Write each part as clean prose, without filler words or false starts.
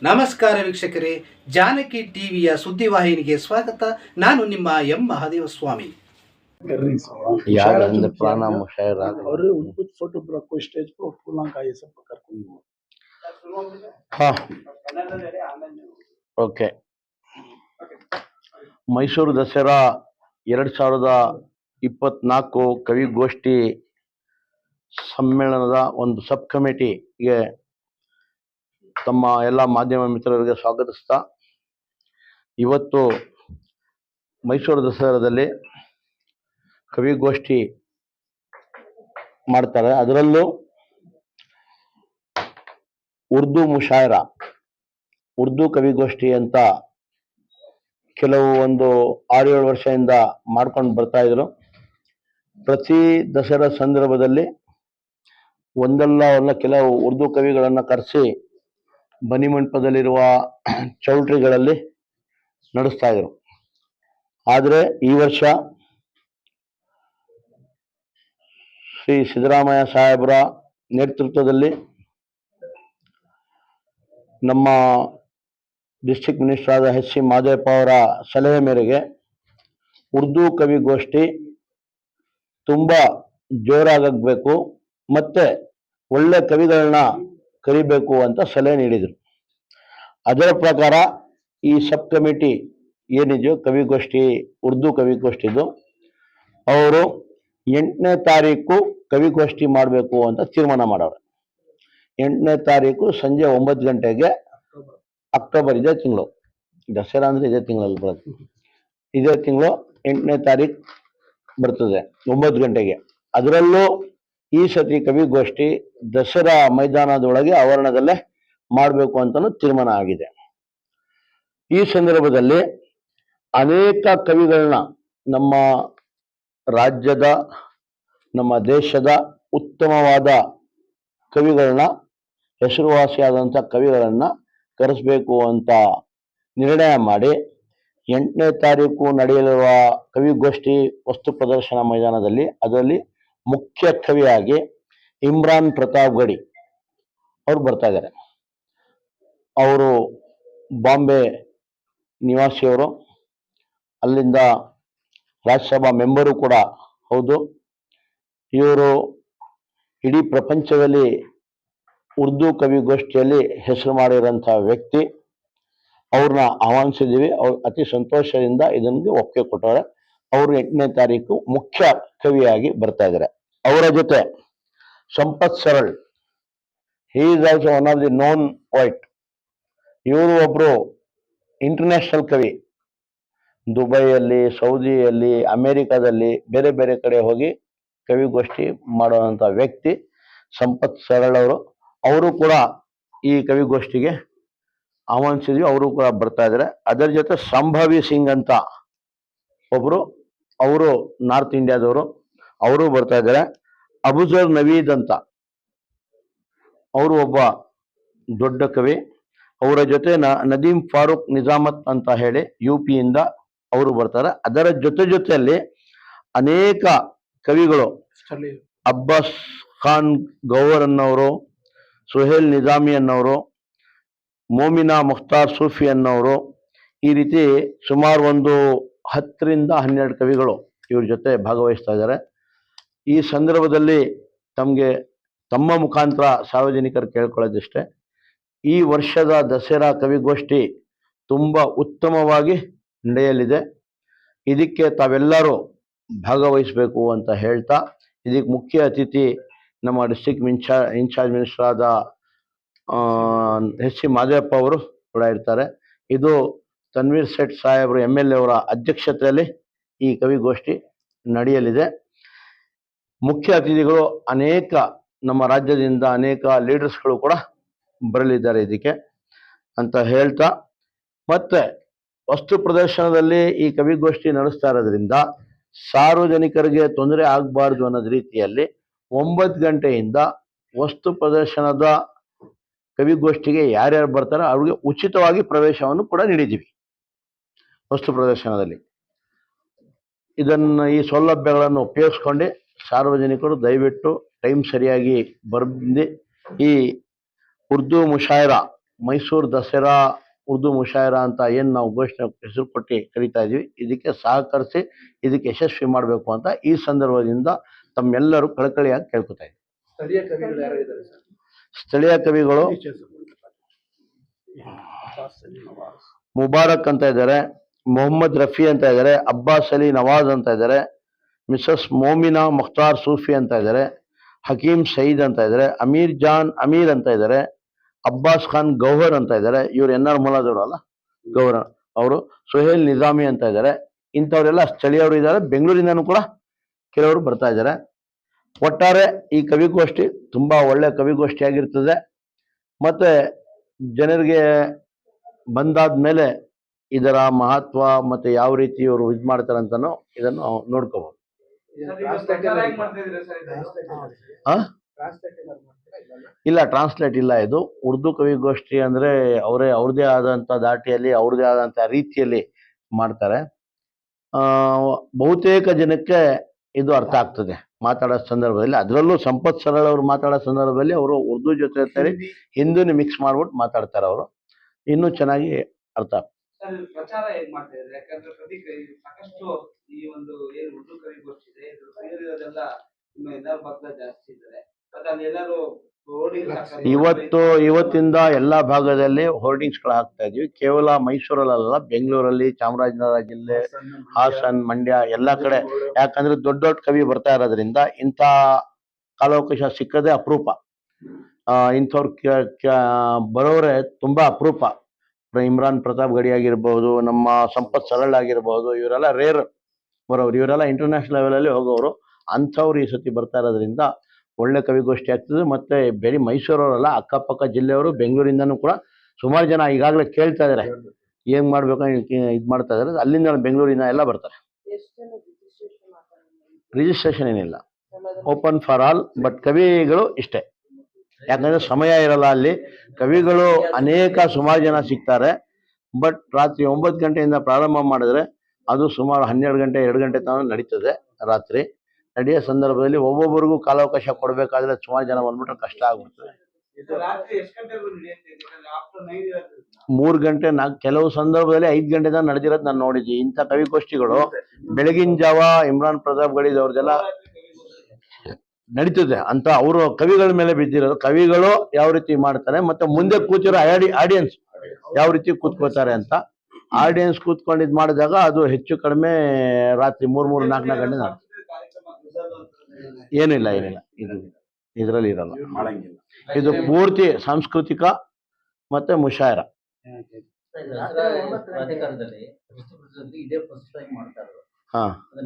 ನಮಸ್ಕಾರ ವೀಕ್ಷಕರೇ, ಜಾನಕಿ ಟಿವಿಯ ಸುದ್ದಿವಾಹಿನಿಗೆ ಸ್ವಾಗತ. ನಾನು ನಿಮ್ಮ ಎಂ ಮಹಾದೇವ ಸ್ವಾಮಿ. याद अंदर पुराना मुशायर और कुछ फोटो रखो स्टेज पर फूलों का ये सब करके हाँ ಓಕೆ. ಮೈಸೂರು ದಸರಾ 2024 ಕವಿಗೋಷ್ಠಿ ಸಮ್ಮೇಳನದ ಒಂದು ಸಬ್ ಕಮಿಟಿಗೆ ತಮ್ಮ ಎಲ್ಲ ಮಾಧ್ಯಮ ಮಿತ್ರರಿಗೆ ಸ್ವಾಗತಿಸ್ತಾ, ಇವತ್ತು ಮೈಸೂರು ದಸರಾದಲ್ಲಿ ಕವಿಗೋಷ್ಠಿ ಮಾಡ್ತಾರೆ. ಅದರಲ್ಲೂ ಉರ್ದು ಮುಷಾಯರ, ಉರ್ದು ಕವಿಗೋಷ್ಠಿ ಅಂತ ಕೆಲವು ಒಂದು 6-7 ವರ್ಷದಿಂದ ಮಾಡ್ಕೊಂಡು ಬರ್ತಾ ಇದ್ರು. ಪ್ರತಿ ದಸರಾ ಸಂದರ್ಭದಲ್ಲಿ ಒಂದಲ್ಲ ಕೆಲವು ಉರ್ದು ಕವಿಗಳನ್ನ ಕರೆಸಿ ಬನ್ನಿಮಂಟಪದಲ್ಲಿರುವ ಚೌಲ್ಟ್ರಿಗಳಲ್ಲಿ ನಡೆಸ್ತಾ ಇದ್ರು. ಆದರೆ ಈ ವರ್ಷ ಶ್ರೀ ಸಿದ್ದರಾಮಯ್ಯ ಸಾಹೇಬರ ನೇತೃತ್ವದಲ್ಲಿ ನಮ್ಮ ಡಿಸ್ಟ್ರಿಕ್ಟ್ ಮಿನಿಸ್ಟರ್ ಆದ ಎಚ್ ಸಿ ಮಾದೇವಪ್ಪ ಅವರ ಸಲಹೆ ಮೇರೆಗೆ ಉರ್ದು ಕವಿಗೋಷ್ಠಿ ತುಂಬಾ ಜೋರಾಗಬೇಕು, ಮತ್ತೆ ಒಳ್ಳೆ ಕವಿಗಳನ್ನ ಕರಿಬೇಕು ಅಂತ ಸಲಹೆ ನೀಡಿದರು. ಅದರ ಪ್ರಕಾರ ಈ ಸಬ್ ಕಮಿಟಿ ಏನಿದೆಯೋ ಕವಿಗೋಷ್ಠಿ, ಉರ್ದು ಕವಿಗೋಷ್ಠಿದು, ಅವರು 8ನೇ ತಾರೀಕು ಕವಿಗೋಷ್ಠಿ ಮಾಡಬೇಕು ಅಂತ ತೀರ್ಮಾನ ಮಾಡವ್ರೆ. 8ನೇ ತಾರೀಕು ಸಂಜೆ 9 ಗಂಟೆಗೆ, ಅಕ್ಟೋಬರ್, ಇದೇ ತಿಂಗಳು, ದಸರಾ ಅಂದ್ರೆ ಇದೇ ತಿಂಗಳಲ್ಲಿ ಬರುತ್ತೆ, ಇದೇ ತಿಂಗಳು 8ನೇ ತಾರೀಕು ಬರ್ತದೆ 9 ಗಂಟೆಗೆ. ಅದರಲ್ಲೂ ಈ ಸತಿ ಕವಿಗೋಷ್ಠಿ ದಸರಾ ಮೈದಾನದೊಳಗೆ ಆವರಣದಲ್ಲೇ ಮಾಡಬೇಕು ಅಂತಲೂ ತೀರ್ಮಾನ ಆಗಿದೆ. ಈ ಸಂದರ್ಭದಲ್ಲಿ ಅನೇಕ ಕವಿಗಳನ್ನ, ನಮ್ಮ ರಾಜ್ಯದ, ನಮ್ಮ ದೇಶದ ಉತ್ತಮವಾದ ಕವಿಗಳನ್ನ, ಹೆಸರುವಾಸಿಯಾದಂಥ ಕವಿಗಳನ್ನ ಕರೆಸಬೇಕು ಅಂತ ನಿರ್ಣಯ ಮಾಡಿ 8ನೇ ತಾರೀಕು ನಡೆಯಲಿರುವ ಕವಿಗೋಷ್ಠಿ ವಸ್ತು ಪ್ರದರ್ಶನ ಮೈದಾನದಲ್ಲಿ, ಅದರಲ್ಲಿ ಮುಖ್ಯ ಕವಿಯಾಗಿ ಇಮ್ರಾನ್ ಪ್ರತಾಪ್ ಗಡಿ ಅವರು ಬರ್ತಾ ಇದ್ದಾರೆ. ಅವರು ಬಾಂಬೆ ನಿವಾಸಿಯವರು, ಅಲ್ಲಿಂದ ರಾಜ್ಯಸಭಾ ಮೆಂಬರು ಕೂಡ ಹೌದು. ಇವರು ಇಡೀ ಪ್ರಪಂಚದಲ್ಲಿ ಉರ್ದು ಕವಿಗೋಷ್ಠಿಯಲ್ಲಿ ಹೆಸರು ಮಾಡಿರೋಂಥ ವ್ಯಕ್ತಿ. ಅವ್ರನ್ನ ಆಹ್ವಾನಿಸಿದ್ದೀವಿ. ಅವ್ರು ಅತಿ ಸಂತೋಷದಿಂದ ಇದಕ್ಕೆ ಒಪ್ಪಿಗೆ ಕೊಟ್ಟವ್ರೆ. ಅವರು 8ನೇ ತಾರೀಕು ಮುಖ್ಯ ಕವಿಯಾಗಿ ಬರ್ತಾ ಇದ್ದಾರೆ. ಅವರ ಜೊತೆ Sampath Saral, he is also one of the known poet. ಇವರು ಒಬ್ರು ಇಂಟರ್ನ್ಯಾಷನಲ್ ಕವಿ. ದುಬೈಯಲ್ಲಿ, ಸೌದಿಯಲ್ಲಿ, ಅಮೆರಿಕಾದಲ್ಲಿ ಬೇರೆ ಬೇರೆ ಕಡೆ ಹೋಗಿ ಕವಿಗೋಷ್ಠಿ ಮಾಡುವಂಥ ವ್ಯಕ್ತಿ ಸಂಪತ್ ಸರಳ್ ಅವರು. ಅವರು ಕೂಡ ಈ ಕವಿಗೋಷ್ಠಿಗೆ ಆಹ್ವಾನಿಸಿದ್ವಿ, ಅವರು ಕೂಡ ಬರ್ತಾ ಇದ್ದಾರೆ. ಅದರ ಜೊತೆ ಸಂಭಾವಿ ಸಿಂಗ್ ಅಂತ ಒಬ್ರು, ಅವರು ನಾರ್ತ್ ಇಂಡಿಯಾದವರು, ಅವರು ಬರ್ತಾ ಇದ್ದಾರೆ. ಅಬುಜರ್ ನವೀದ್ ಅಂತ ಅವರು ಒಬ್ಬ ದೊಡ್ಡ ಕವಿ. ಅವರ ಜೊತೆ ನದೀಮ್ ಫಾರೂಕ್ ನಿಜಾಮತ್ ಅಂತ ಹೇಳಿ UP-ಯಿಂದ ಅವರು ಬರ್ತಾರೆ. ಅದರ ಜೊತೆಯಲ್ಲಿ ಅನೇಕ ಕವಿಗಳು, ಅಬ್ಬಾಸ್ ಖಾನ್ ಗೌಹರ್ ಅನ್ನೋರು, ಸುಹೇಲ್ ನಿಜಾಮಿ ಅನ್ನೋರು, ಮೋಮಿನಾ ಮುಖ್ತಾರ್ ಸೂಫಿ ಅನ್ನೋರು, ಈ ರೀತಿ ಸುಮಾರು ಒಂದು 10ರಿಂದ 12 ಕವಿಗಳು ಇವ್ರ ಜೊತೆ ಭಾಗವಹಿಸ್ತಾ ಇದ್ದಾರೆ. ಈ ಸಂದರ್ಭದಲ್ಲಿ ತಮ್ಮ ಮುಖಾಂತರ ಸಾರ್ವಜನಿಕರು ಕೇಳ್ಕೊಳ್ಳೋದಿಷ್ಟೇ, ಈ ವರ್ಷದ ದಸರಾ ಕವಿಗೋಷ್ಠಿ ತುಂಬಾ ಉತ್ತಮವಾಗಿ ನಡೆಯಲಿದೆ. ಇದಕ್ಕೆ ತಾವೆಲ್ಲರೂ ಭಾಗವಹಿಸಬೇಕು ಅಂತ ಹೇಳ್ತಾ, ಇದಕ್ಕೆ ಮುಖ್ಯ ಅತಿಥಿ ನಮ್ಮ ಡಿಸ್ಟ್ರಿಕ್ಟ್ ಇನ್ಚಾರ್ಜ್ ಮಿನಿಸ್ಟರ್ ಆದ ಎಚ್ ಸಿ ಮಾದೇವಪ್ಪ ಅವರು ಕೂಡ ಇರ್ತಾರೆ. ಇದು ತನ್ವೀರ್ ಸೇಠ್ ಸಾಹೇಬರು MLA ಅವರ ಅಧ್ಯಕ್ಷತೆಯಲ್ಲಿ ಈ ಕವಿಗೋಷ್ಠಿ ನಡೆಯಲಿದೆ. ಮುಖ್ಯ ಅತಿಥಿಗಳು ಅನೇಕ ನಮ್ಮ ರಾಜ್ಯದಿಂದ ಅನೇಕ ಲೀಡರ್ಸ್ಗಳು ಕೂಡ ಬರಲಿದ್ದಾರೆ ಇದಕ್ಕೆ ಅಂತ ಹೇಳ್ತಾ, ಮತ್ತೆ ವಸ್ತು ಪ್ರದರ್ಶನದಲ್ಲಿ ಈ ಕವಿಗೋಷ್ಠಿ ನಡೆಸ್ತಾ ಇರೋದ್ರಿಂದ ಸಾರ್ವಜನಿಕರಿಗೆ ತೊಂದರೆ ಆಗಬಾರ್ದು ಅನ್ನೋದ್ ರೀತಿಯಲ್ಲಿ 9 ಗಂಟೆಯಿಂದ ವಸ್ತು ಪ್ರದರ್ಶನದ ಕವಿಗೋಷ್ಠಿಗೆ ಯಾರ್ಯಾರು ಬರ್ತಾರೋ ಅವ್ರಿಗೆ ಉಚಿತವಾಗಿ ಪ್ರವೇಶವನ್ನು ಕೂಡ ನೀಡಿದ್ದೀವಿ. ವಸ್ತು ಪ್ರದರ್ಶನದಲ್ಲಿ ಈ ಸೌಲಭ್ಯಗಳನ್ನು ಉಪಯೋಗಿಸ್ಕೊಂಡು ಸಾರ್ವಜನಿಕರು ದಯವಿಟ್ಟು ಟೈಮ್ ಸರಿಯಾಗಿ ಬಂದು ಈ ಉರ್ದು ಮುಷಾಯರ ಮೈಸೂರು ದಸರಾ ಉರ್ದು ಮುಷಾಯರಾ ಅಂತ ಏನು ನಾವು ಘೋಷಣೆ ಹೆಸರು ಕೊಟ್ಟು ಕರಿತಾ ಇದೀವಿ, ಇದಕ್ಕೆ ಸಹಕರಿಸಿ ಇದಕ್ಕೆ ಯಶಸ್ವಿ ಮಾಡಬೇಕು ಅಂತ ಈ ಸಂದರ್ಭದಿಂದ ತಮ್ಮೆಲ್ಲರೂ ಕಳಕಳಿಯಾಗಿ ಕೇಳ್ಕೊತಾ ಇದ್ದೀವಿ. ಸ್ಥಳೀಯ ಕವಿಗಳು ಯಾರು ಇದ್ದಾರೆ ಸರ್? ಸ್ಥಳೀಯ ಕವಿಗಳು ಮುಬಾರಕ್ ಅಂತ ಇದ್ದಾರೆ, ಮೊಹಮ್ಮದ್ ರಫಿ ಅಂತ ಇದ್ದಾರೆ, ಅಬ್ಬಾಸ್ ಅಲಿ ನವಾಜ್ ಅಂತ ಇದ್ದಾರೆ, ಮಿಸಸ್ ಮೋಮಿನಾ ಮುಖ್ತಾರ್ ಸೂಫಿ ಅಂತ ಇದ್ದಾರೆ, ಹಕೀಂ ಸಯೀದ್ ಅಂತ ಇದ್ದಾರೆ, ಅಮೀರ್ ಜಾನ್ ಅಮೀರ್ ಅಂತ ಇದ್ದಾರೆ, ಅಬ್ಬಾಸ್ ಖಾನ್ ಗೌಹರ್ ಅಂತ ಇದ್ದಾರೆ, ಇವ್ರು ಎನ್.ಆರ್. ಮುಲಾದವರು ಅಲ್ಲ, ಗೌಹರ್ ಅವರು, ಸುಹೇಲ್ ನಿಜಾಮಿ ಅಂತ ಇದ್ದಾರೆ. ಇಂಥವರೆಲ್ಲ ಸ್ಥಳೀಯರು ಇದ್ದಾರೆ. ಬೆಂಗಳೂರಿಂದನೂ ಕೂಡ ಕೆಲವರು ಬರ್ತಾ ಇದ್ದಾರೆ. ಒಟ್ಟಾರೆ ಈ ಕವಿಗೋಷ್ಠಿ ತುಂಬಾ ಒಳ್ಳೆ ಕವಿಗೋಷ್ಠಿ ಆಗಿರ್ತದೆ. ಮತ್ತೆ ಜನರಿಗೆ ಬಂದಾದ್ಮೇಲೆ ಇದರ ಮಹತ್ವ ಮತ್ತೆ ಯಾವ ರೀತಿ ಇವರು ಇದು ಮಾಡ್ತಾರೆ ಅಂತಾನು ಇದನ್ನು ನೋಡ್ಕೋಬಹುದು. ಇಲ್ಲ, ಟ್ರಾನ್ಸ್ಲೇಟ್ ಇಲ್ಲ. ಇದು ಉರ್ದು ಕವಿಗೋಷ್ಠಿ ಅಂದ್ರೆ ಅವ್ರದೇ ಆದಂತ ದಾಟಿಯಲ್ಲಿ ಅವ್ರದೇ ಆದಂತ ರೀತಿಯಲ್ಲಿ ಮಾಡ್ತಾರೆ. ಬಹುತೇಕ ಜನಕ್ಕೆ ಇದು ಅರ್ಥ ಆಗ್ತದೆ ಮಾತಾಡೋ ಸಂದರ್ಭದಲ್ಲಿ. ಅದರಲ್ಲೂ ಸಂಪತ್ ಸರಳ ಅವರು ಮಾತಾಡೋ ಸಂದರ್ಭದಲ್ಲಿ ಅವರು ಉರ್ದು ಜೊತೆ ಹಿಂದೂನಿ ಮಿಕ್ಸ್ ಮಾಡ್ಬಿಟ್ಟು ಮಾತಾಡ್ತಾರೆ. ಅವರು ಇನ್ನೂ ಚೆನ್ನಾಗಿ ಅರ್ಥ ಆಗ್ತದೆ. ಪ್ರಚಾರ ಹೇಗ್ ಮಾಡ್ತಾ ಇದ್ದಾರೆ? ಯಾಕಂದ್ರೆ ಸಾಕಷ್ಟು ಈ ಒಂದು ಏನು ಉರ್ದು ಕವಿಗೋಷ್ಠಿ ಇದೆ ಇದೆಲ್ಲ ಎಲ್ಲರೂ ಭಕ್ತ ಜಾಸ್ತಿ ಇದ್ದಾರೆ. ಎಲ್ಲರೂ ಇವತ್ತಿಂದ ಎಲ್ಲಾ ಭಾಗದಲ್ಲಿ ಹೋರ್ಡಿಂಗ್ಸ್ ಗಳು ಹಾಕ್ತಾ ಇದೀವಿ. ಕೇವಲ ಮೈಸೂರಲ್ಲ, ಬೆಂಗಳೂರಲ್ಲಿ, ಚಾಮರಾಜನಗರ ಜಿಲ್ಲೆ, ಹಾಸನ್, ಮಂಡ್ಯ ಎಲ್ಲಾ ಕಡೆ. ಯಾಕಂದ್ರೆ ದೊಡ್ಡ ದೊಡ್ಡ ಕವಿ ಬರ್ತಾ ಇರೋದ್ರಿಂದ ಇಂಥ ಕಾಲಾವಕಾಶ ಸಿಕ್ಕದೆ ಅಪರೂಪ. ಇಂಥವ್ರು ಬರೋರೆ ತುಂಬಾ ಅಪರೂಪ. ಇಮ್ರಾನ್ ಪ್ರತಾಪ್ ಗಡಿ ಆಗಿರ್ಬೋದು, ನಮ್ಮ ಸಂಪತ್ ಸರಳ್ ಆಗಿರ್ಬೋದು, ಇವರೆಲ್ಲ ರೇರ್ ಬರೋರು. ಇವರೆಲ್ಲ ಇಂಟರ್ನ್ಯಾಷನಲ್ ಲೆವೆಲ್ ಅಲ್ಲಿ ಹೋಗೋರು. ಅಂಥವ್ರು ಈ ಸತಿ ಬರ್ತಾ ಇರೋದ್ರಿಂದ ಒಳ್ಳೆ ಕವಿಗೋಷ್ಠಿ ಆಗ್ತದೆ. ಮತ್ತೆ ಬರೀ ಮೈಸೂರವರಲ್ಲ, ಅಕ್ಕಪಕ್ಕ ಜಿಲ್ಲೆಯವರು, ಬೆಂಗಳೂರಿಂದನೂ ಕೂಡ ಸುಮಾರು ಜನ ಈಗಾಗಲೇ ಕೇಳ್ತಾ ಇದಾರೆ ಏನ್ ಮಾಡ್ಬೇಕು ಇದು ಮಾಡ್ತಾ ಇದಾರೆ. ಅಲ್ಲಿಂದ ಬೆಂಗಳೂರಿನ ಎಲ್ಲ ಬರ್ತಾರೆ. ರಿಜಿಸ್ಟ್ರೇಷನ್ ಏನಿಲ್ಲ, ಓಪನ್ ಫಾರ್ ಆಲ್. ಬಟ್ ಕವಿಗಳು ಇಷ್ಟೇ, ಯಾಕಂದ್ರೆ ಸಮಯ ಇರಲ್ಲ ಅಲ್ಲಿ. ಕವಿಗಳು ಸುಮಾರು ಜನ ಸಿಗ್ತಾರೆ. ಬಟ್ ರಾತ್ರಿ 9 ಗಂಟೆಯಿಂದ ಪ್ರಾರಂಭ ಮಾಡಿದ್ರೆ ಅದು ಸುಮಾರು 12 ಗಂಟೆ 2 ಗಂಟೆ ತನಕ ನಡೀತದೆ. ರಾತ್ರಿ ನಡೆಯೋ ಸಂದರ್ಭದಲ್ಲಿ ಒಬ್ಬೊಬ್ಬರಿಗೂ ಕಾಲಾವಕಾಶ ಕೊಡಬೇಕಾದ್ರೆ ಸುಮಾರು ಜನ ಬಂದ್ಬಿಟ್ರೆ ಕಷ್ಟ ಆಗ್ಬಿಡ್ತದೆ. 3 ಗಂಟೆ ಕೆಲವು ಸಂದರ್ಭದಲ್ಲಿ 5 ಗಂಟೆ ತನಕ ನಡೆದಿರೋದು ನಾನು ನೋಡಿದ್ವಿ. ಇಂಥ ಕವಿಗೋಷ್ಠಿಗಳು ಬೆಳಗಿನ ಜಾವ ಇಮ್ರಾನ್ ಪ್ರತಾಪ್ ಗಡಿ ಅವ್ರದ್ದೆಲ್ಲ ನಡೀತದೆ ಅಂತ. ಅವರು ಕವಿಗಳ ಮೇಲೆ ಬಿದ್ದಿರೋದು. ಕವಿಗಳು ಯಾವ ರೀತಿ ಮಾಡ್ತಾರೆ ಮತ್ತೆ ಮುಂದೆ ಕೂತಿರೋ ಆಡಿಯನ್ಸ್ ಯಾವ ರೀತಿ ಕೂತ್ಕೋತಾರೆ ಅಂತ. ಆಡಿಯನ್ಸ್ ಕೂತ್ಕೊಂಡು ಇದು ಮಾಡಿದಾಗ ಅದು ಹೆಚ್ಚು ಕಡಿಮೆ ರಾತ್ರಿ 3-4 ಗಂಟೆ ಏನಿಲ್ಲ ಇದು ಇದರಲ್ಲಿ ಇರಲ್ಲ. ಇದು ಪೂರ್ತಿ ಸಾಂಸ್ಕೃತಿಕ ಮತ್ತೆ ಮುಷಾಯರ.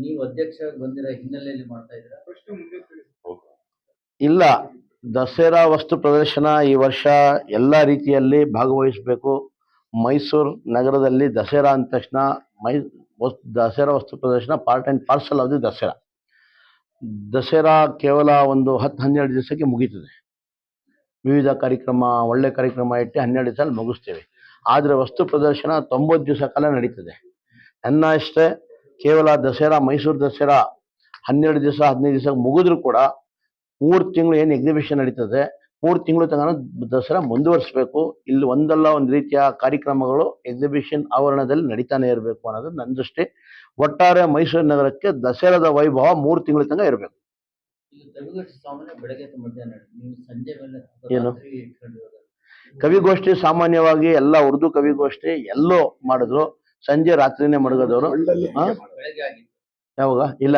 ನೀವು ಅಧ್ಯಕ್ಷ ಬಂದಿರೋ ಹಿನ್ನೆಲೆಯಲ್ಲಿ ಮಾಡ್ತಾ ಇದ್ದೀರಾ? ಇಲ್ಲ, ದಸರಾ ವಸ್ತು ಪ್ರದರ್ಶನ ಈ ವರ್ಷ ಎಲ್ಲ ರೀತಿಯಲ್ಲಿ ಭಾಗವಹಿಸಬೇಕು. ಮೈಸೂರು ನಗರದಲ್ಲಿ ದಸರಾ ಅಂದ ತಕ್ಷಣ ದಸರಾ ವಸ್ತು ಪ್ರದರ್ಶನ part and parcel of the Dasara. Dasara ಕೇವಲ ಒಂದು 10-12 ದಿವಸಕ್ಕೆ ಮುಗೀತದೆ. ವಿವಿಧ ಕಾರ್ಯಕ್ರಮ, ಒಳ್ಳೆ ಕಾರ್ಯಕ್ರಮ ಇಟ್ಟು 12 ದಿವಸ ಮುಗಿಸ್ತೇವೆ. ಆದರೆ ವಸ್ತು ಪ್ರದರ್ಶನ 90 ದಿವಸ ಕಾಲ ನಡೀತದೆ. ನನ್ನ ಅಷ್ಟೇ ಕೇವಲ ದಸರಾ, ಮೈಸೂರು ದಸರಾ 12 ದಿವಸ 15 ದಿವಸ ಮುಗಿದ್ರು ಕೂಡ 3 ತಿಂಗಳು ಏನು ಎಕ್ಸಿಬಿಷನ್ ನಡೀತದೆ, 3 ತಿಂಗಳು ತನಕ ದಸರಾ ಮುಂದುವರಿಸಬೇಕು. ಇಲ್ಲಿ ಒಂದಲ್ಲ ಒಂದು ರೀತಿಯ ಕಾರ್ಯಕ್ರಮಗಳು ಎಕ್ಸಿಬಿಷನ್ ಆವರಣದಲ್ಲಿ ನಡೀತಾನೆ ಇರಬೇಕು ಅನ್ನೋದು ನನ್ನ ದೃಷ್ಟಿ. ಒಟ್ಟಾರೆ ಮೈಸೂರು ನಗರಕ್ಕೆ ದಸರಾದ ವೈಭವ 3 ತಿಂಗಳ ತನಕ ಇರಬೇಕು. ಏನು ಕವಿಗೋಷ್ಠಿ ಸಾಮಾನ್ಯವಾಗಿ ಎಲ್ಲ ಉರ್ದು ಕವಿಗೋಷ್ಠಿ ಎಲ್ಲೋ ಮಾಡಿದ್ರು, ಸಂಜೆ ರಾತ್ರಿನೇ ಮಡಗೋದವರು. ಯಾವಾಗ? ಇಲ್ಲ.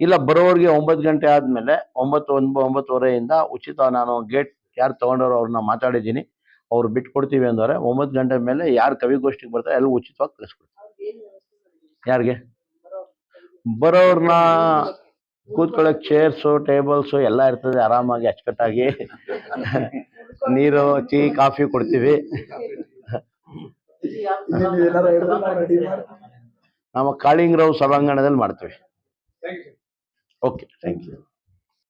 ಇಲ್ಲ, ಬರೋರಿಗೆ 9 ಗಂಟೆ ಆದ್ಮೇಲೆ 9-9:30 ಉಚಿತ. ನಾನು ಗೇಟ್ ಯಾರು ತಗೊಂಡವ್ರು ಅವ್ರನ್ನ ಮಾತಾಡಿದ್ದೀನಿ. ಅವ್ರು ಬಿಟ್ಕೊಡ್ತೀವಿ ಅಂದವ್ರೆ. 9 ಗಂಟೆ ಮೇಲೆ ಯಾರು ಕವಿಗೋಷ್ಠಿಗೆ ಬರ್ತಾರೆ ಎಲ್ಲ ಉಚಿತವಾಗಿ ಕಳಿಸ್ಕೊಡ್ತಾರೆ. ಯಾರಿಗೆ ಬರೋರ್ನ ಕೂತ್ಕೊಳ್ಳೋಕೆ ಚೇರ್ಸು, ಟೇಬಲ್ಸು ಎಲ್ಲ ಇರ್ತದೆ. ಆರಾಮಾಗಿ ಅಚ್ಚುಕಟ್ಟಾಗಿ ನೀರು, ಟೀ, ಕಾಫಿ ಕೊಡ್ತೀವಿ. ನಮ್ಮ ಕಾಳಿಂಗರಾವ್ ಸಭಾಂಗಣದಲ್ಲಿ ಮಾಡ್ತೀವಿ. Okay, thank you.